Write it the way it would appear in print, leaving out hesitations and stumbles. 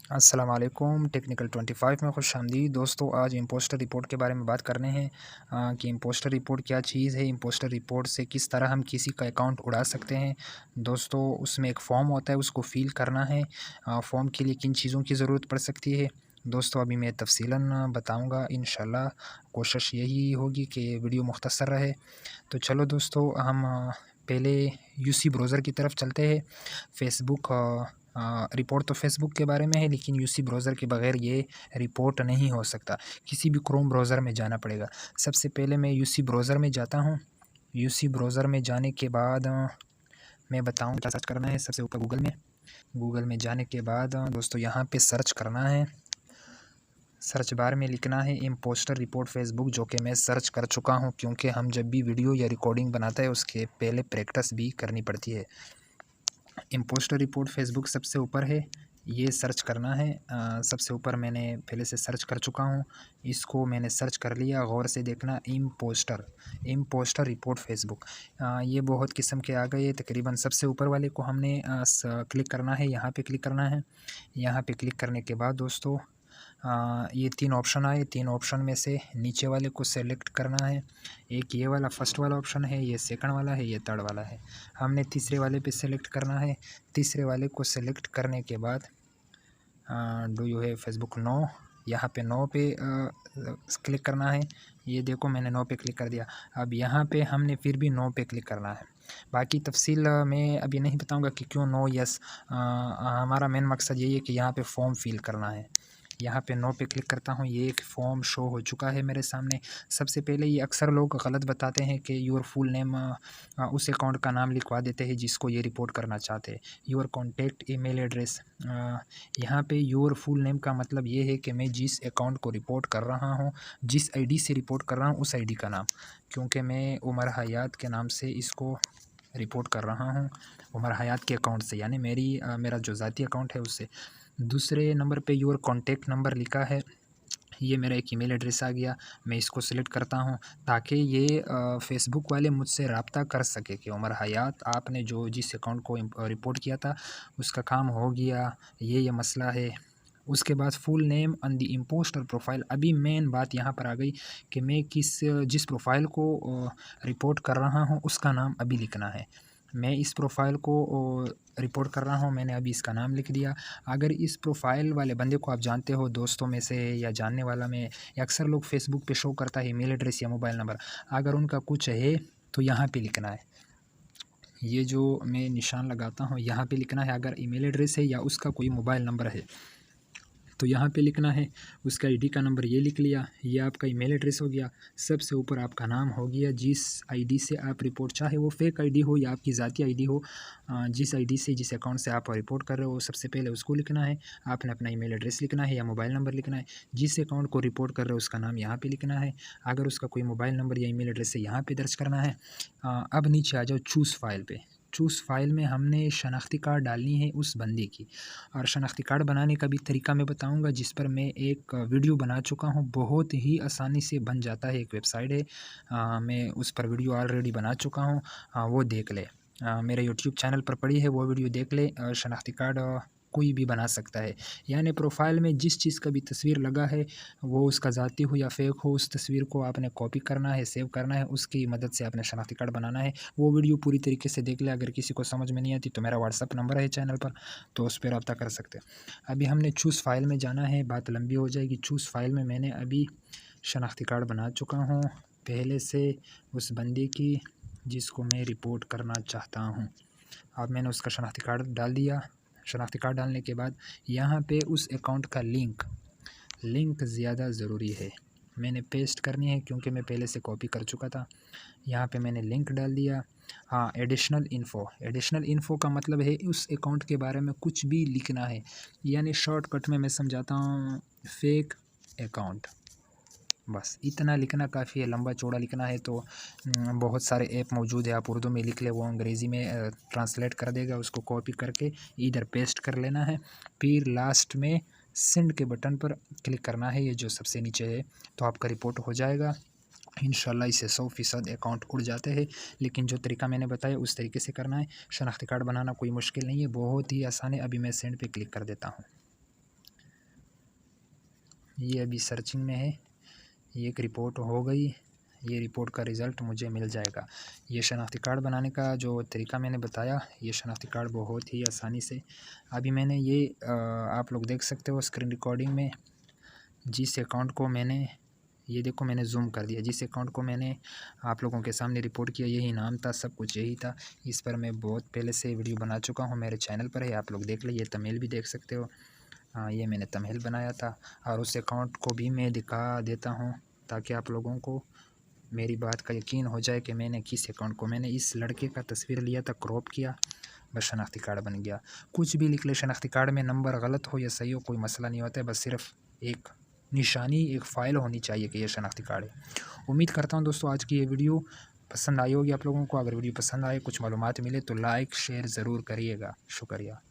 अस्सलाम वालेकुम। टेक्निकल 25 में खुशामदीद दोस्तों। आज इम्पोस्टर रिपोर्ट के बारे में बात करने हैं कि इम्पोस्टर रिपोर्ट क्या चीज़ है, इम्पोस्टर रिपोर्ट से किस तरह हम किसी का अकाउंट उड़ा सकते हैं। दोस्तों, उसमें एक फ़ॉर्म होता है, उसको फ़िल करना है। फ़ॉर्म के लिए किन चीज़ों की ज़रूरत पड़ सकती है दोस्तों, अभी मैं तफ़सीलन बताऊँगा इंशाल्लाह। कोशिश यही होगी कि वीडियो मुख्तसर रहे। तो चलो दोस्तों, हम पहले यूसी ब्राउज़र की तरफ चलते हैं। फ़ेसबुक रिपोर्ट तो फ़ेसबुक के बारे में है, लेकिन यूसी ब्राउज़र के बगैर ये रिपोर्ट नहीं हो सकता। किसी भी क्रोम ब्राउज़र में जाना पड़ेगा। सबसे पहले मैं यूसी ब्राउज़र में जाता हूँ। यूसी ब्राउज़र में जाने के बाद मैं बताऊँ क्या सर्च करना है। सबसे ऊपर गूगल में जाने के बाद दोस्तों यहाँ पे सर्च करना है। सर्च बार में लिखना है इम्पोस्टर रिपोर्ट फ़ेसबुक, जो कि मैं सर्च कर चुका हूँ, क्योंकि हम जब भी वीडियो या रिकॉर्डिंग बनाते हैं उसके पहले प्रैक्टिस भी करनी पड़ती है। इम्पोस्टर रिपोर्ट फ़ेसबुक सबसे ऊपर है, ये सर्च करना है। सबसे ऊपर मैंने पहले से सर्च कर चुका हूँ, इसको मैंने सर्च कर लिया। गौर से देखना, इम्पोस्टर रिपोर्ट फ़ेसबुक। ये बहुत किस्म के आ गए। तकरीबन सबसे ऊपर वाले को हमने क्लिक करना है, यहाँ पे क्लिक करना है। यहाँ पे क्लिक करने के बाद दोस्तों ये 3 ऑप्शन आए। 3 ऑप्शन में से नीचे वाले को सेलेक्ट करना है। एक ये वाला फर्स्ट वाला ऑप्शन है, ये सेकंड वाला है, ये थर्ड वाला है। हमने तीसरे वाले पे सेलेक्ट करना है। तीसरे वाले को सेलेक्ट करने के बाद do you have Facebook, no. यहाँ पे नो पे क्लिक करना है। ये देखो, मैंने नो पे क्लिक कर दिया। अब यहाँ पे हमने फिर भी नो पे क्लिक करना है। बाकी तफसील मैं अभी नहीं बताऊँगा कि क्यों नो यस। हमारा मेन मकसद यही है कि यहाँ पे फॉर्म फिल करना है। यहाँ पे नो पे क्लिक करता हूँ। ये एक फ़ॉर्म शो हो चुका है मेरे सामने। सबसे पहले ये अक्सर लोग गलत बताते हैं कि योर फुल नेम, उस अकाउंट का नाम लिखवा देते हैं जिसको ये रिपोर्ट करना चाहते हैं। योर कॉन्टैक्ट ईमेल एड्रेस, यहाँ पे योर फुल नेम का मतलब ये है कि मैं जिस अकाउंट को रिपोर्ट कर रहा हूँ, जिस आईडी से रिपोर्ट कर रहा हूँ, उस आईडी का नाम। क्योंकि मैं उमर हयात के नाम से इसको रिपोर्ट कर रहा हूँ, उमर हयात के अकाउंट से, यानी मेरा जो ज़ाती अकाउंट है उससे। दूसरे नंबर पे योर कॉन्टैक्ट नंबर लिखा है, ये मेरा एक ईमेल एड्रेस आ गया। मैं इसको सिलेक्ट करता हूँ ताकि ये फ़ेसबुक वाले मुझसे रब्ता कर सके कि उमर हयात, आपने जो जिस अकाउंट को रिपोर्ट किया था उसका काम हो गया, ये मसला है। उसके बाद full name on the impostor profile. अभी मेन बात यहाँ पर आ गई कि मैं जिस प्रोफाइल को रिपोर्ट कर रहा हूँ उसका नाम अभी लिखना है। मैं इस प्रोफाइल को रिपोर्ट कर रहा हूँ, मैंने अभी इसका नाम लिख दिया। अगर इस प्रोफाइल वाले बंदे को आप जानते हो दोस्तों में से या जानने वाला में, या अक्सर लोग फेसबुक पे शो करता है ईमेल एड्रेस या मोबाइल नंबर, अगर उनका कुछ है तो यहाँ पे लिखना है। ये जो मैं निशान लगाता हूँ यहाँ पे लिखना है। अगर ईमेल एड्रेस है या उसका कोई मोबाइल नंबर है तो यहाँ पे लिखना है। उसका आईडी का नंबर ये लिख लिया, ये आपका ईमेल एड्रेस हो गया। सबसे ऊपर आपका नाम हो गया, जिस आईडी से आप रिपोर्ट, चाहे वो फेक आईडी हो या आपकी ज़ाती आईडी हो, जिस आईडी से, जिस अकाउंट से आप रिपोर्ट कर रहे हो, सबसे पहले उसको लिखना है। आपने अपना ईमेल एड्रेस लिखना है या मोबाइल नंबर लिखना है। जिस अकाउंट को रिपोर्ट कर रहे हो उसका नाम यहाँ पर लिखना है। अगर उसका कोई मोबाइल नंबर या ईमेल एड्रेस है यहाँ पर दर्ज करना है। अब नीचे आ जाओ चूज़ फाइल पे। चूज़ फाइल में हमने शनाख्ती कार्ड डालनी है उस बंदे की। और शनाख्ती कार्ड बनाने का भी तरीका मैं बताऊंगा, जिस पर मैं एक वीडियो बना चुका हूं। बहुत ही आसानी से बन जाता है। एक वेबसाइट है, मैं उस पर वीडियो ऑलरेडी बना चुका हूं, वो देख ले। मेरे यूट्यूब चैनल पर पड़ी है, वो वीडियो देख ले। शनाख्ती कार्ड कोई भी बना सकता है, यानी प्रोफाइल में जिस चीज़ का भी तस्वीर लगा है, वो उसका ज़ाती हो या फेक हो, उस तस्वीर को आपने कॉपी करना है, सेव करना है, उसकी मदद से आपने शनाख्ती कार्ड बनाना है। वो वीडियो पूरी तरीके से देख ले। अगर किसी को समझ में नहीं आती तो मेरा व्हाट्सअप नंबर है चैनल पर, तो उस पर रब्ता कर सकते हैं। अभी हमने चूज़ फाइल में जाना है, बात लंबी हो जाएगी। चूज़ फाइल में मैंने अभी शनाख्ती कार्ड बना चुका हूँ पहले से, उस बंदे की जिसको मैं रिपोर्ट करना चाहता हूँ। अब मैंने उसका शनाख्ती कार्ड डाल दिया। शनाख्ती कार्ड डालने के बाद यहाँ पे उस अकाउंट का लिंक ज़्यादा ज़रूरी है, मैंने पेस्ट करनी है क्योंकि मैं पहले से कॉपी कर चुका था। यहाँ पे मैंने लिंक डाल दिया। हाँ, एडिशनल इन्फ़ो का मतलब है उस अकाउंट के बारे में कुछ भी लिखना है, यानी शॉर्टकट में मैं समझाता हूँ, फेक अकाउंट, बस इतना लिखना काफ़ी है। लंबा चौड़ा लिखना है तो बहुत सारे ऐप मौजूद है, आप उर्दू में लिख ले, वो अंग्रेज़ी में ट्रांसलेट कर देगा। उसको कॉपी करके इधर पेस्ट कर लेना है। फिर लास्ट में सेंड के बटन पर क्लिक करना है, ये जो सबसे नीचे है, तो आपका रिपोर्ट हो जाएगा इंशाल्लाह। इससे 100% अकाउंट उड़ जाते हैं। लेकिन जो तरीका मैंने बताया उस तरीके से करना है। शनाख्ती कार्ड बनाना कोई मुश्किल नहीं है, बहुत ही आसान है। अभी मैं सेंड पे क्लिक कर देता हूँ। ये अभी सर्चिंग में है। ये एक रिपोर्ट हो गई। ये रिपोर्ट का रिज़ल्ट मुझे मिल जाएगा। ये शनाख्ती कार्ड बनाने का जो तरीका मैंने बताया, ये शनाख्ती कार्ड बहुत ही आसानी से अभी मैंने ये आप लोग देख सकते हो स्क्रीन रिकॉर्डिंग में, जिस अकाउंट को मैंने ये देखो मैंने जूम कर दिया, जिस अकाउंट को मैंने आप लोगों के सामने रिपोर्ट किया यही नाम था, सब कुछ यही था। इस पर मैं बहुत पहले से वीडियो बना चुका हूँ, मेरे चैनल पर है, आप लोग देख लीजिए। तमिल भी देख सकते हो। हाँ, ये मैंने तमिल बनाया था और उस अकाउंट को भी मैं दिखा देता हूँ ताकि आप लोगों को मेरी बात का यकीन हो जाए कि मैंने किस अकाउंट को, मैंने इस लड़के का तस्वीर लिया था, क्रॉप किया, बस शनाख्ती कार्ड बन गया। कुछ भी लिख ले शनाख्ती कार्ड में, नंबर गलत हो या सही हो कोई मसला नहीं होता है, बस सिर्फ एक निशानी, एक फ़ाइल होनी चाहिए कि यह शनाख्ती कार्ड है। उम्मीद करता हूँ दोस्तों आज की ये वीडियो पसंद आई होगी आप लोगों को। अगर वीडियो पसंद आए, कुछ मालूमात मिले तो लाइक शेयर ज़रूर करिएगा। शुक्रिया।